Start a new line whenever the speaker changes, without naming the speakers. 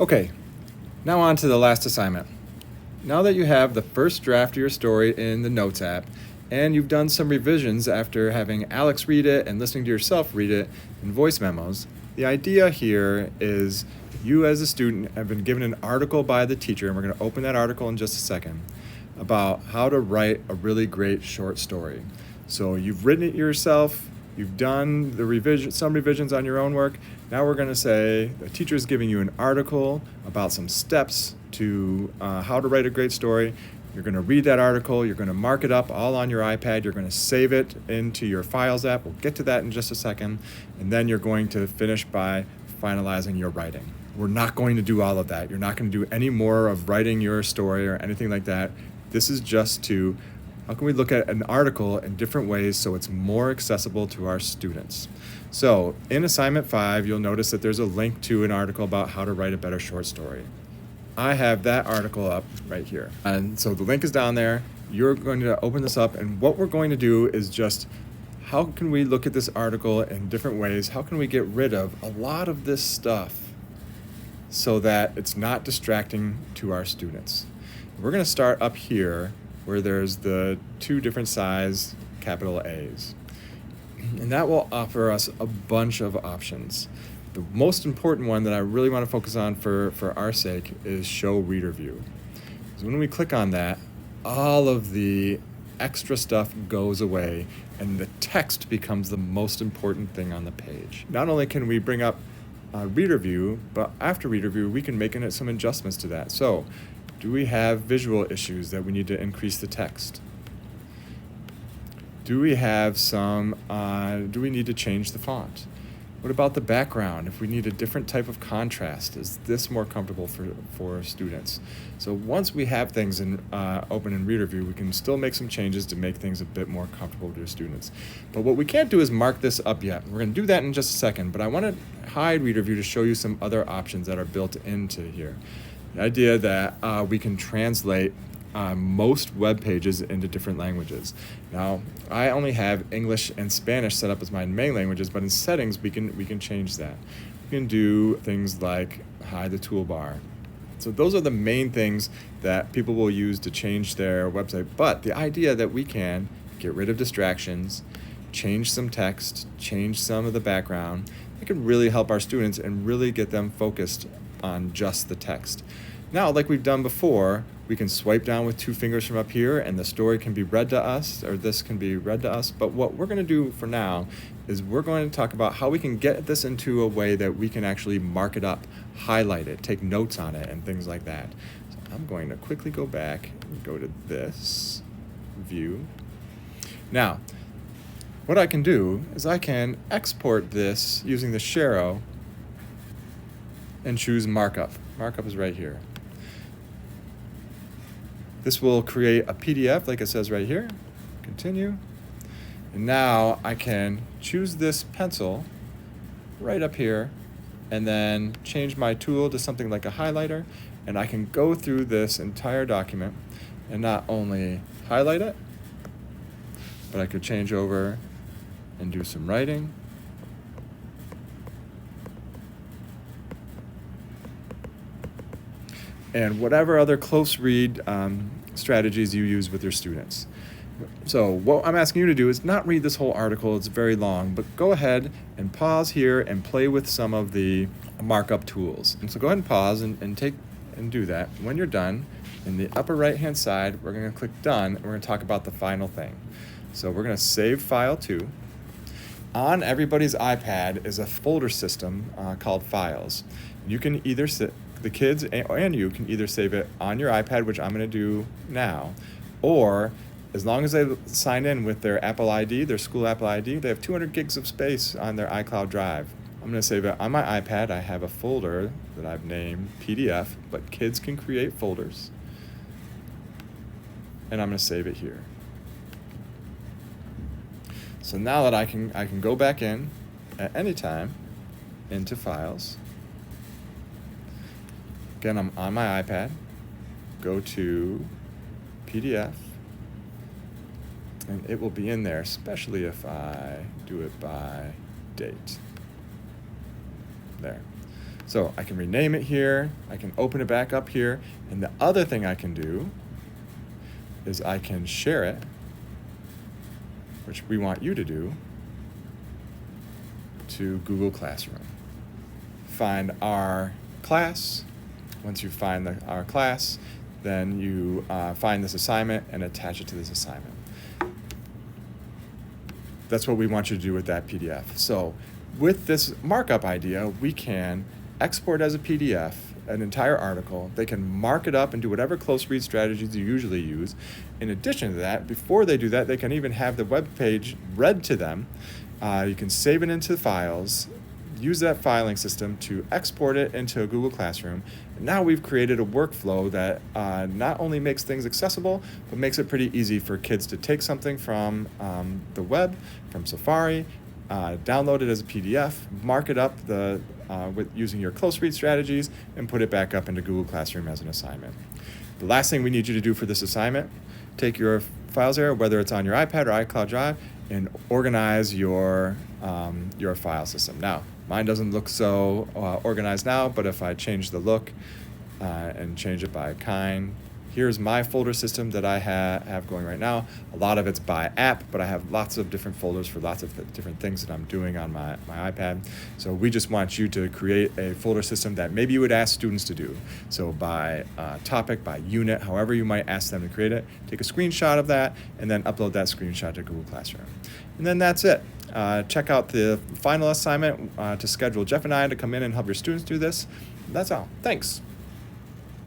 Okay, now on to the last assignment. Now that you have the first draft of your story in the Notes app, and you've done some revisions after having Alex read it and listening to yourself read it in voice memos, the idea here is you as a student have been given an article by the teacher, and we're going to open that article in just a second, about how to write a really great short story. So you've written it yourself, you've done the some revisions on your own work. Now we're going to say the teacher is giving you an article about some steps to how to write a great story. You're going to read that article, you're going to mark it up all on your iPad, you're going to save it into your Files app. We'll get to that in just a second. And then you're going to finish by finalizing your writing. We're not going to do all of that. You're not going to do any more of writing your story or anything like that. This is just to, how can we look at an article in different ways so it's more accessible to our students? So in assignment 5, you'll notice that there's a link to an article about how to write a better short story. I have that article up right here. And so the link is down there. You're going to open this up, and what we're going to do is just, how can we look at this article in different ways? How can we get rid of a lot of this stuff so that it's not distracting to our students? We're going to start up here where there's the 2 different size capital A's. And that will offer us a bunch of options. The most important one that I really want to focus on for our sake is Show Reader View. So when we click on that, all of the extra stuff goes away and the text becomes the most important thing on the page. Not only can we bring up Reader View, but after Reader View, we can make some adjustments to that. So, do we have visual issues that we need to increase the text? Do we have do we need to change the font? What about the background? If we need a different type of contrast, is this more comfortable for students? So once we have things open in Reader View, we can still make some changes to make things a bit more comfortable to students. But what we can't do is mark this up yet. We're going to do that in just a second, but I want to hide Reader View to show you some other options that are built into here. The idea that we can translate most web pages into different languages. Now, I only have English and Spanish set up as my main languages, but in settings we can change that. We can do things like hide the toolbar. So those are the main things that people will use to change their website. But the idea that we can get rid of distractions, change some text, change some of the background, it can really help our students and really get them focused on just the text. Now, like we've done before, we can swipe down with 2 fingers from up here and the story can be read to us, or this can be read to us. But what we're going to do for now is we're going to talk about how we can get this into a way that we can actually mark it up, highlight it, take notes on it, and things like that. So I'm going to quickly go back and go to this view. Now, what I can do is I can export this using the Shero and choose markup. Markup is right here. This will create a PDF like it says right here. Continue. And now I can choose this pencil right up here and then change my tool to something like a highlighter, and I can go through this entire document and not only highlight it, but I could change over and do some writing. And whatever other close read strategies you use with your students. So what I'm asking you to do is not read this whole article, it's very long, but go ahead and pause here and play with some of the markup tools. And so go ahead and pause and do that. When you're done, in the upper right hand side, we're going to click done, and we're going to talk about the final thing. So we're going to save file to. On everybody's iPad is a folder system called Files. You can either the kids and you can either save it on your iPad, which I'm going to do now, or as long as they sign in with their Apple ID, their school Apple ID, they have 200 gigs of space on their iCloud Drive. I'm going to save it on my iPad. I have a folder that I've named PDF, but kids can create folders. And I'm going to save it here. So now that I can go back in at any time into Files. Again, I'm on my iPad, go to PDF, and it will be in there, especially if I do it by date. There. So I can rename it here, I can open it back up here, and the other thing I can do is I can share it, which we want you to do, to Google Classroom. Find our class. Once you find our class, then you find this assignment and attach it to this assignment. That's what we want you to do with that PDF. So with this markup idea, we can export as a PDF an entire article. They can mark it up and do whatever close read strategies you usually use. In addition to that, before they do that, they can even have the web page read to them. You can save it into files, use that filing system to export it into a Google Classroom. And now we've created a workflow that not only makes things accessible, but makes it pretty easy for kids to take something from the web, from Safari, download it as a PDF, mark it up with using your close read strategies, and put it back up into Google Classroom as an assignment. The last thing we need you to do for this assignment, take your files there, whether it's on your iPad or iCloud Drive, and organize your file system. Now, mine doesn't look so organized now, but if I change the look and change it by kind, here's my folder system that I have going right now. A lot of it's by app, but I have lots of different folders for lots of different things that I'm doing on my iPad. So we just want you to create a folder system that maybe you would ask students to do. So by topic, by unit, however you might ask them to create it, take a screenshot of that and then upload that screenshot to Google Classroom. And then that's it. Check out the final assignment to schedule Jeff and I to come in and help your students do this. That's all. Thanks.